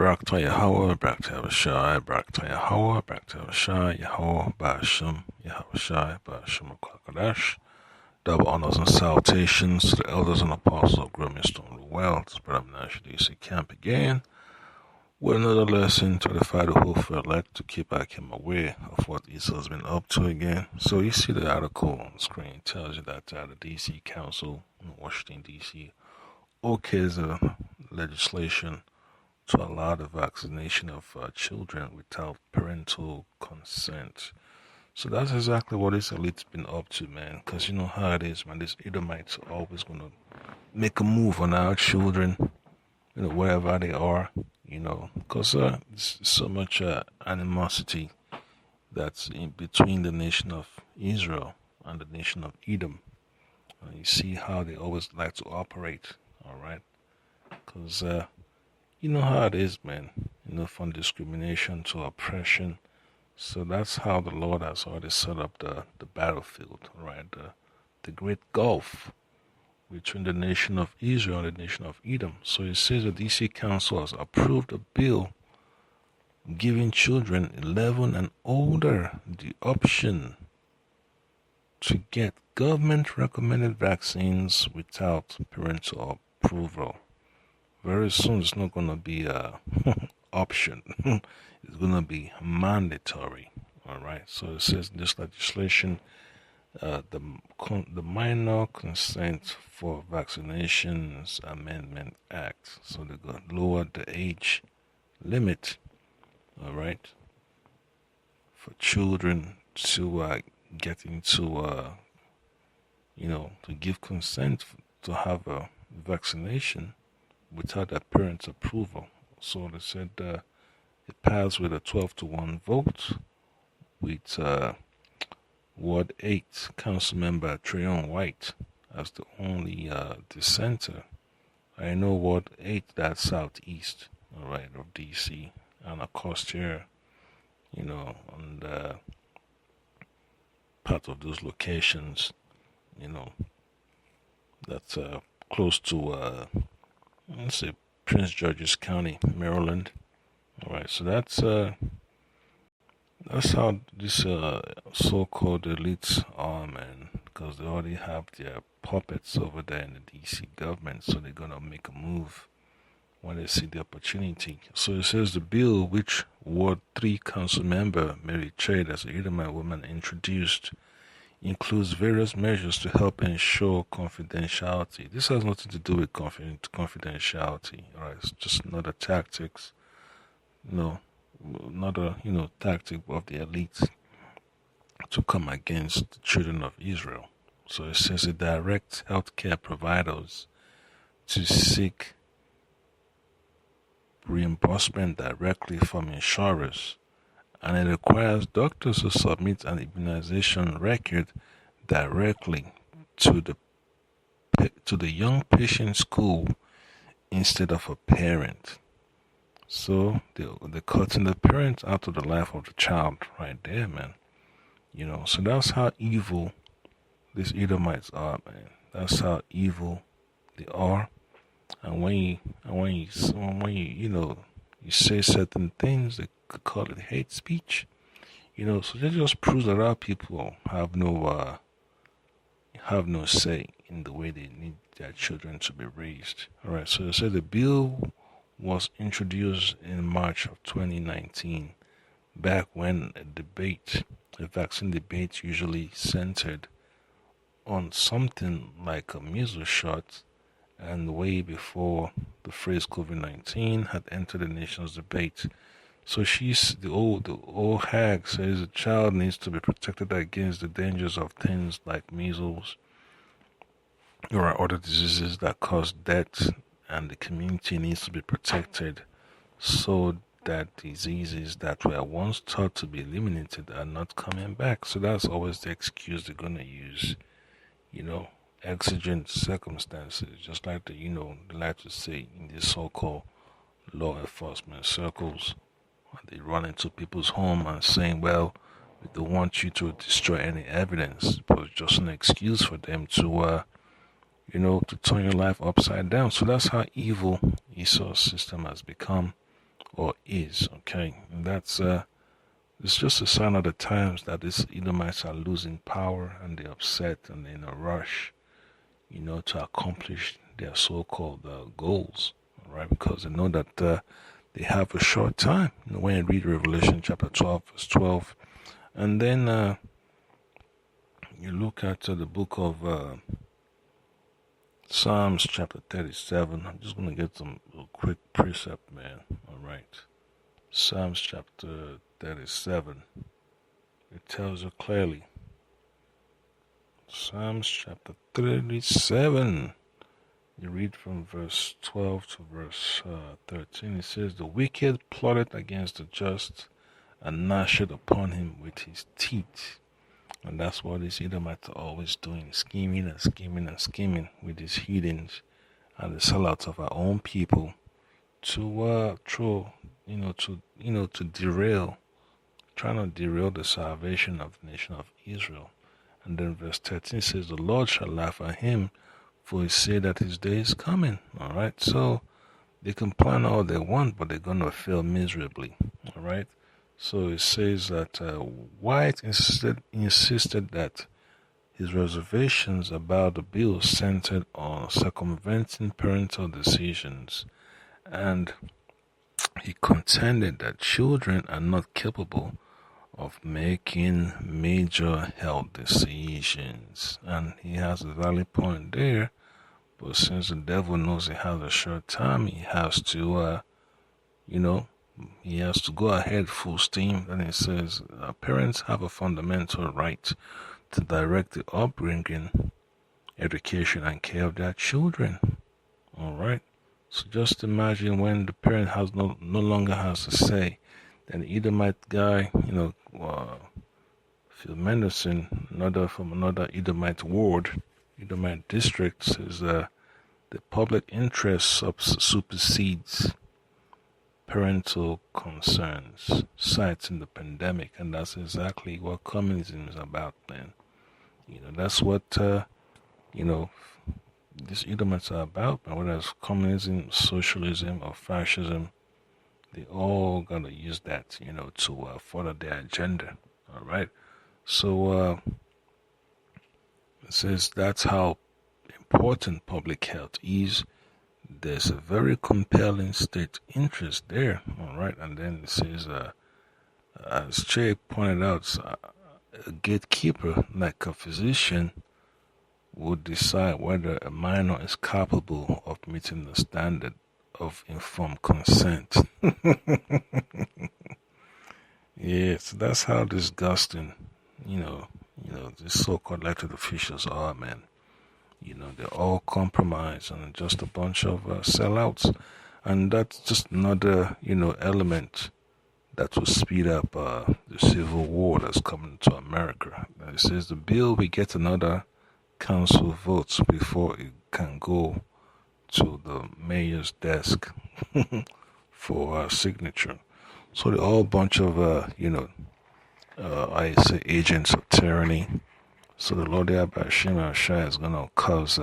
Barakta Yahweh, Barakta Yahweh, Barakta Yahweh, Barakta Yahweh, Yahweh, Basham, Yahweh, Basham Kwakadash. Double honors and salutations to the elders and apostles of Grimstone the Wells, Brother National DC Camp again, with another lesson to edify the whole for elect to keep him aware of what Esau has been up to again. So you see the article on the screen tells you that the DC Council in Washington DC okays a legislation to allow the vaccination of children without parental consent. So that's exactly what this elite's been up to, man. Because you know how it is, man. These Edomites are always going to make a move on our children, wherever they are, because there's so much animosity that's in between the nation of Israel and the nation of Edom. You see how they always like to operate, all right? Because you know how it is, man. From discrimination to oppression. So that's how the Lord has already set up the battlefield, right? The great gulf between the nation of Israel and the nation of Edom. So it says the DC Council has approved a bill giving children 11 and older the option to get government-recommended vaccines without parental approval. Very soon it's not going to be a option. It's going to be mandatory. All right. So it says in this legislation, the Minor Consent for Vaccinations Amendment Act. So they're going to lower the age limit. All right. For children to get into, to give consent to have a vaccination without a parent's approval. So they said it passed with a 12-1 vote with Ward 8 Councilmember Trayon White as the only dissenter. I know Ward 8, that's southeast, all right, of DC, and of course here, on part of those locations, that's close to let's say Prince George's County, Maryland. All right, so that's how this so-called elites are, man. Because they already have their puppets over there in the DC government, so they're gonna make a move when they see the opportunity. So it says the bill, which Ward 3 Council Member Mary Trade, as a Edomite woman, introduced, includes various measures to help ensure confidentiality. This has nothing to do with confidentiality, all right? It's just another tactics, another tactic of the elite to come against the children of Israel. So it says it directs healthcare providers to seek reimbursement directly from insurers, and it requires doctors to submit an immunization record directly to the young patient's school instead of a parent. So they're cutting the parent out of the life of the child right there, man. So that's how evil these Edomites are, man. That's how evil they are. And when you say certain things, they could call it hate speech. So that just proves that our people have no say in the way they need their children to be raised. All right. So they say the bill was introduced in March of 2019, back when a vaccine debate usually centered on something like a measles shot, and way before the phrase COVID-19 had entered the nation's debate. So the old hag says a child needs to be protected against the dangers of things like measles or other diseases that cause death, and the community needs to be protected so that diseases that were once thought to be eliminated are not coming back. So that's always the excuse they're going to use, exigent circumstances, just like they like to say in these so-called law enforcement circles. They run into people's home and saying, well, we don't want you to destroy any evidence, but it's just an excuse for them to to turn your life upside down. So that's how evil Esau's system has become or is. Okay, and that's it's just a sign of the times that these Edomites are losing power and they're upset and they're in a rush, to accomplish their so-called goals, right? Because they know that they have a short time. When you read Revelation chapter 12, verse 12, and then you look at the book of Psalms chapter 37. I'm just going to get some quick precept, man. All right. Psalms chapter 37. It tells you clearly. Psalms chapter 37. You read from verse 12 to verse 13. It says, "The wicked plotted against the just and gnashed upon him with his teeth." And that's what these Edomites are always doing, scheming and scheming and scheming with these heathens and the sellouts of our own people to to derail, trying to derail the salvation of the nation of Israel. And then verse 13 says, "The Lord shall laugh at him, for he said that his day is coming." All right, so they can plan all they want, but they're gonna fail miserably. All right. So it says that White insisted that his reservations about the bill centered on circumventing parental decisions, and he contended that children are not capable of making major health decisions. And he has a valid point there, but since the devil knows he has a short time, he has to, he has to go ahead full steam. And it says parents have a fundamental right to direct the upbringing, education, and care of their children. All right. So just imagine when the parent has no longer has a say. Then the Edomite guy, Phil Mendelson, from another Edomite ward, Edomite district, says the public interest supersedes parental concerns, citing the pandemic, and that's exactly what communism is about, man. That's what these Edomites are about, and whether it's communism, socialism, or fascism, they all gotta use that, to further their agenda. All right. So it says that's how important public health is. There's a very compelling state interest there. All right. And then it says, as Che pointed out, a gatekeeper, like a physician, would decide whether a minor is capable of meeting the standard of informed consent. Yeah, so that's how disgusting, these so-called elected officials are, man. They're all compromised and just a bunch of sellouts. And that's just another, element that will speed up the civil war that's coming to America. It says the bill will get another council votes before it can go to the mayor's desk for signature. So they're all a bunch of, I say agents of tyranny. So the Lord Abashim Shai is going to cause,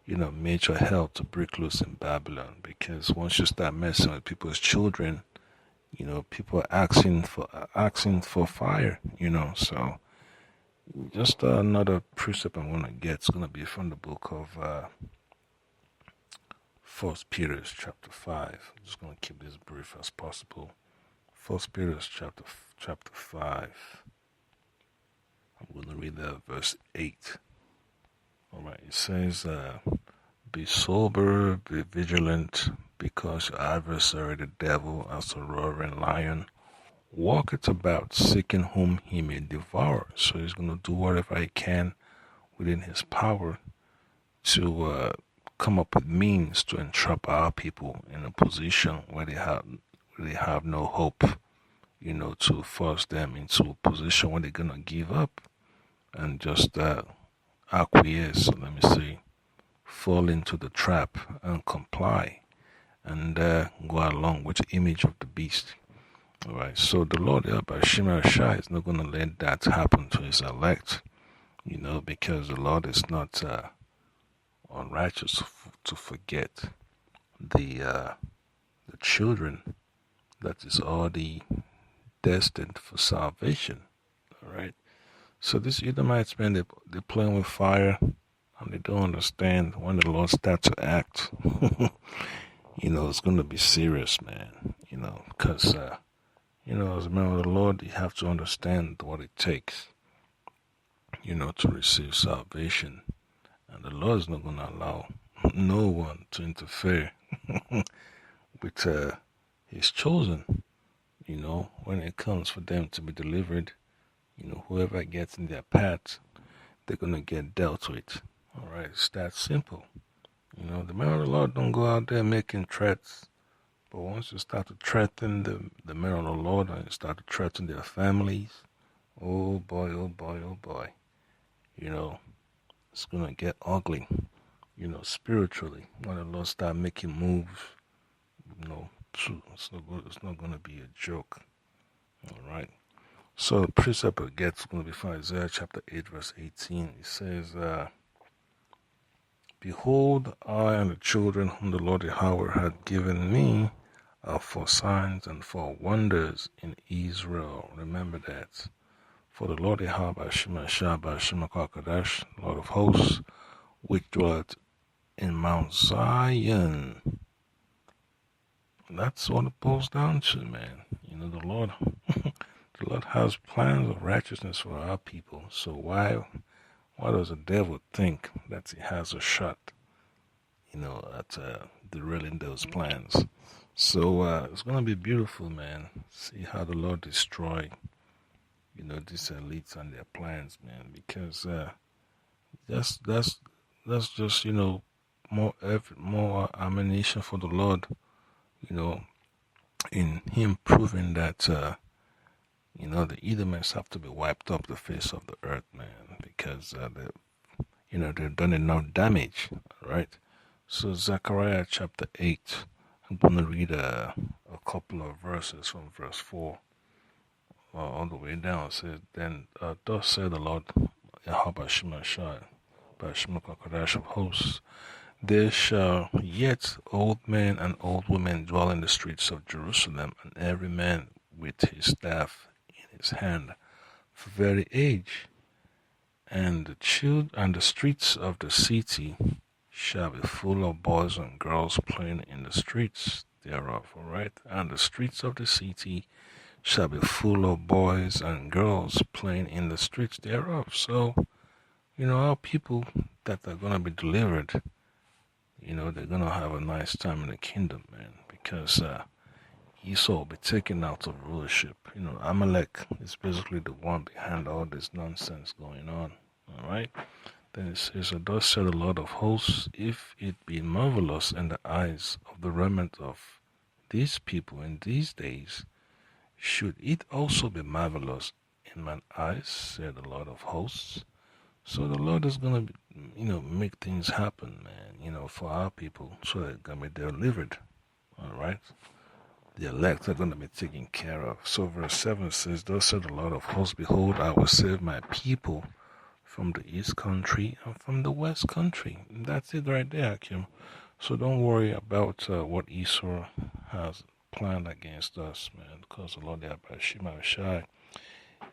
major hell to break loose in Babylon, because once you start messing with people's children, people are asking for fire, so just another precept I'm going to get. It's going to be from the book of First Peter chapter 5. I'm just going to keep this brief as possible. First Peter chapter 5. I'm going to read verse 8. All right, it says, "Be sober, be vigilant, because your adversary, the devil, as a roaring lion, walketh about, seeking whom he may devour." So he's going to do whatever he can within his power to come up with means to entrap our people in a position where they have no hope, to force them into a position where they're going to give up and just acquiesce, fall into the trap and comply and go along with the image of the beast. All right, so the Lord Shimei Shai is not going to let that happen to his elect, because the Lord is not unrighteous to forget the children that is already destined for salvation. All right. So these Edomites, man, they're playing with fire, and they don't understand when the Lord starts to act. It's going to be serious, man. Because as a man of the Lord, you have to understand what it takes, to receive salvation. And the Lord is not going to allow no one to interfere with His chosen. When it comes for them to be delivered, whoever gets in their path, they're going to get dealt with. All right, it's that simple. The men of the Lord don't go out there making threats. But once you start to threaten the men of the Lord and you start to threaten their families, oh boy, oh boy, oh boy, it's going to get ugly, spiritually. When the Lord start making moves, it's not going to be a joke. All right. So the precept gets going to be from Isaiah chapter 8, verse 18. It says, Behold, I and the children whom the Lord Yahweh had given me are for signs and for wonders in Israel. Remember that. For the Lord Yahweh, Lord of hosts, which dwelt in Mount Zion. That's what it boils down to, man. The Lord has plans of righteousness for our people. So why does the devil think that he has a shot, at derailing those plans? So it's gonna be beautiful, man. See how the Lord destroy, these elites and their plans, man. Because that's just more ammunition for the Lord, in Him proving that the Edomites have to be wiped off the face of the earth, man, because they've done enough damage, right? So Zechariah chapter 8, I'm going to read a couple of verses from verse 4 all the way down. It says, Then thus said the Lord, Yahweh Shemashai, Bashimakakodash of hosts, there shall yet old men and old women dwell in the streets of Jerusalem, and every man with his staff in his hand, for very age. And the streets of the city shall be full of boys and girls playing in the streets thereof. All right, and the streets of the city shall be full of boys and girls playing in the streets thereof. So, our people that are gonna be delivered, they're gonna have a nice time in the kingdom, man, because Esau will be taken out of rulership. Amalek is basically the one behind all this nonsense going on. All right. Then it says, Thus said the Lord of hosts, if it be marvelous in the eyes of the remnant of these people in these days, should it also be marvelous in mine eyes, said the Lord of hosts. So the Lord is going to, make things happen, man, for our people, so they're going to be delivered. All right. The elect are going to be taken care of. So verse 7 says, Thus said the Lord of hosts, behold, I will save my people from the east country and from the west country. And that's it right there, Kim. So don't worry about what Esau has planned against us, man, because the Lord Shai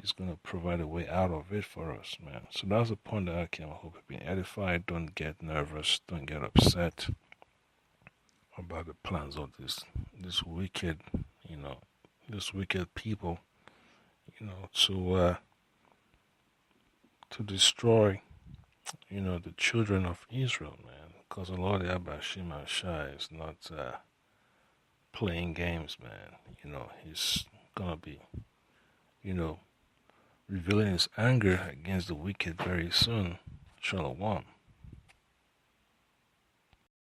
is going to provide a way out of it for us, man. So that's the point that I came. I hope you've been edified. Don't get nervous. Don't get upset about the plans of this wicked, this wicked people, to destroy, the children of Israel, man. Because the Lord Shai is not playing games, man. He's gonna be, revealing his anger against the wicked very soon. Shalom.